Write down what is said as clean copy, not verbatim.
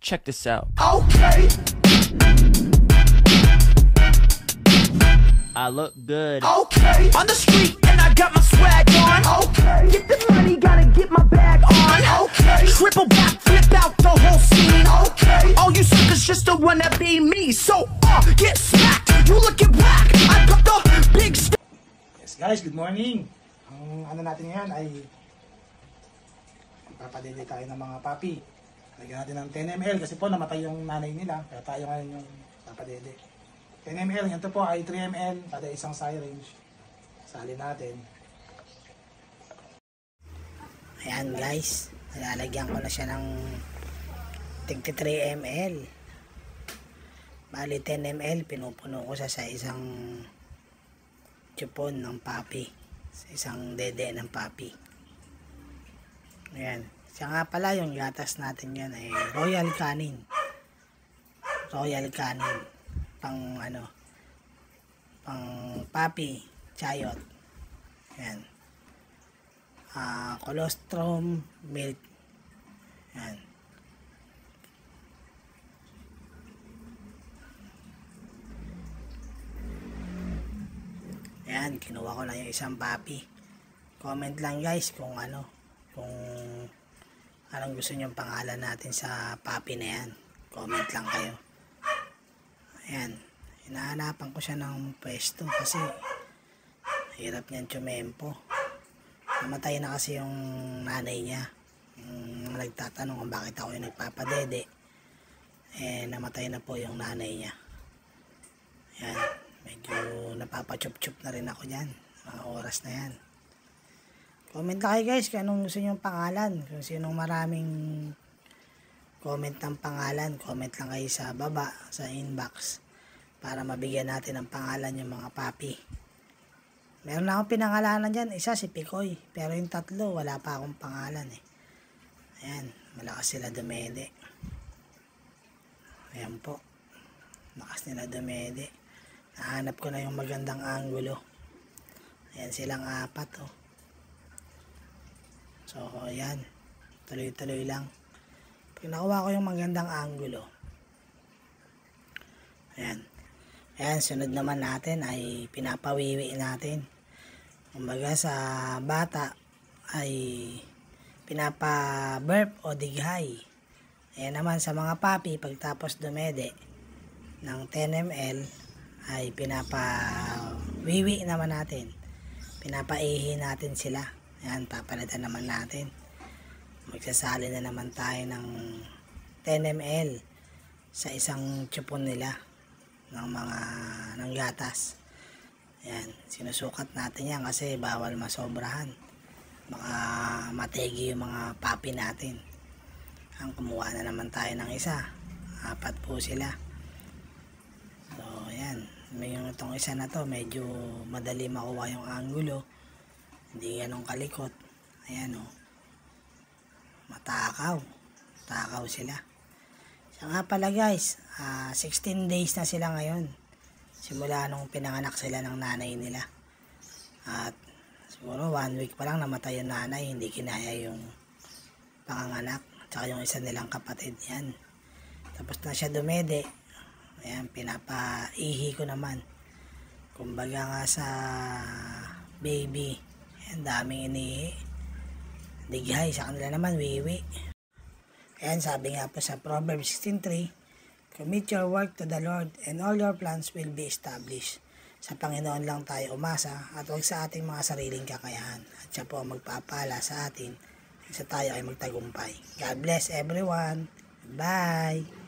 Check this out. Okay, I look good. okay. On the street and I got my swag on. Okay. Get the money, gotta get my bag on. Okay. Triple back, flip out the whole scene. Okay. All you suckers just don't wanna be me. So, get smacked. You looking back. I got the big stick. Yes guys, good morning. Ang ano natin ngayon ay papadede tayo ng mga papi. Lagyan natin ng 10 ml kasi po namatay yung nanay nila. Kaya tayo ngayon yung papadede. 10 ml, ito po ay 3 ml kada isang syringe. Salin natin. Ayan guys, nalalagyan ko na siya ng tig 3 ml. Bali 10 ml, pinupuno ko sa isang chupon ng papi. Sa isang dede ng papi. Ayan. Siya nga pala yung gatas natin yan ay Royal Canin. Royal Canin. Pang ano, pang papi, chayot. Ayan. Colostrum milk. Ayan. Ayan, kinuha ko lang yung isang papi. Comment lang guys kung ano, kung anong gusto nyo pangalan natin sa papi na yan. Comment lang kayo. Ayan, hinahanapan ko siya ng pwesto kasi hirap niyan tumempo. Namatay na kasi yung nanay niya. Nagtatanong kung bakit ako yung nagpapadede. Namatay na po yung nanay niya. Ayan, medyo napapachup-chup na rin ako dyan. Mga oras na yan. Comment lang kayo guys kung anong gusto nyo pangalan. Kung sinong maraming comment ng pangalan, comment lang kayo sa baba, sa inbox. Para mabigyan natin ng pangalan yung mga papi. Meron na akong pinangalanan dyan. Isa si Pikoy. Pero yung tatlo, wala pa akong pangalan eh. Ayan, malakas sila dumede. Ayan po. Malakas nila dumede. Nahanap ko na yung magandang angulo. Ayan silang apat oh. So, ayan. Tuloy-tuloy lang. Pag nakuha ko yung magandang angulo. Ayan. Ayan, sunod naman natin ay pinapawiwi natin. Kumbaga sa bata ay pinapa-burp o dighay. Ayan naman sa mga papi, pagtapos dumede ng 10 ml ay pinapawiwi naman natin. Pinapaihi natin sila. Ayan, papalitan naman natin. Magsasali na naman tayo ng 10 ml sa isang chupon nila ng gatas. Ayan, sinusukat natin yan kasi bawal masobrahan. Baka mategi yung mga papi natin. Ang kumuha na naman tayo ng isa. 4 po sila. So, ayan. Itong isa na to, medyo madali makuha yung angulo. Hindi ganong kalikot. Ayan o. Matakaw. Takaw sila. Siya nga pala guys, 16 days na sila ngayon. Simula nung pinanganak sila ng nanay nila. At siguro 1 week pa lang namatay yung nanay. Hindi kinaya yung panganganak. Tsaka yung isa nilang kapatid. Yan. Tapos na siya dumede. Ayan, pinapaihi ko naman. Kumbaga nga sa baby. Ayan, daming inihi. Dighay, sa kanila naman, wiwi. Ayan, sabi nga po sa Proverbs 16:3, commit your work to the Lord and all your plans will be established. Sa Panginoon lang tayo umasa at huwag sa ating mga sariling kakayahan. At siya po magpapala sa atin sa tayo ay magtagumpay. God bless everyone. Bye!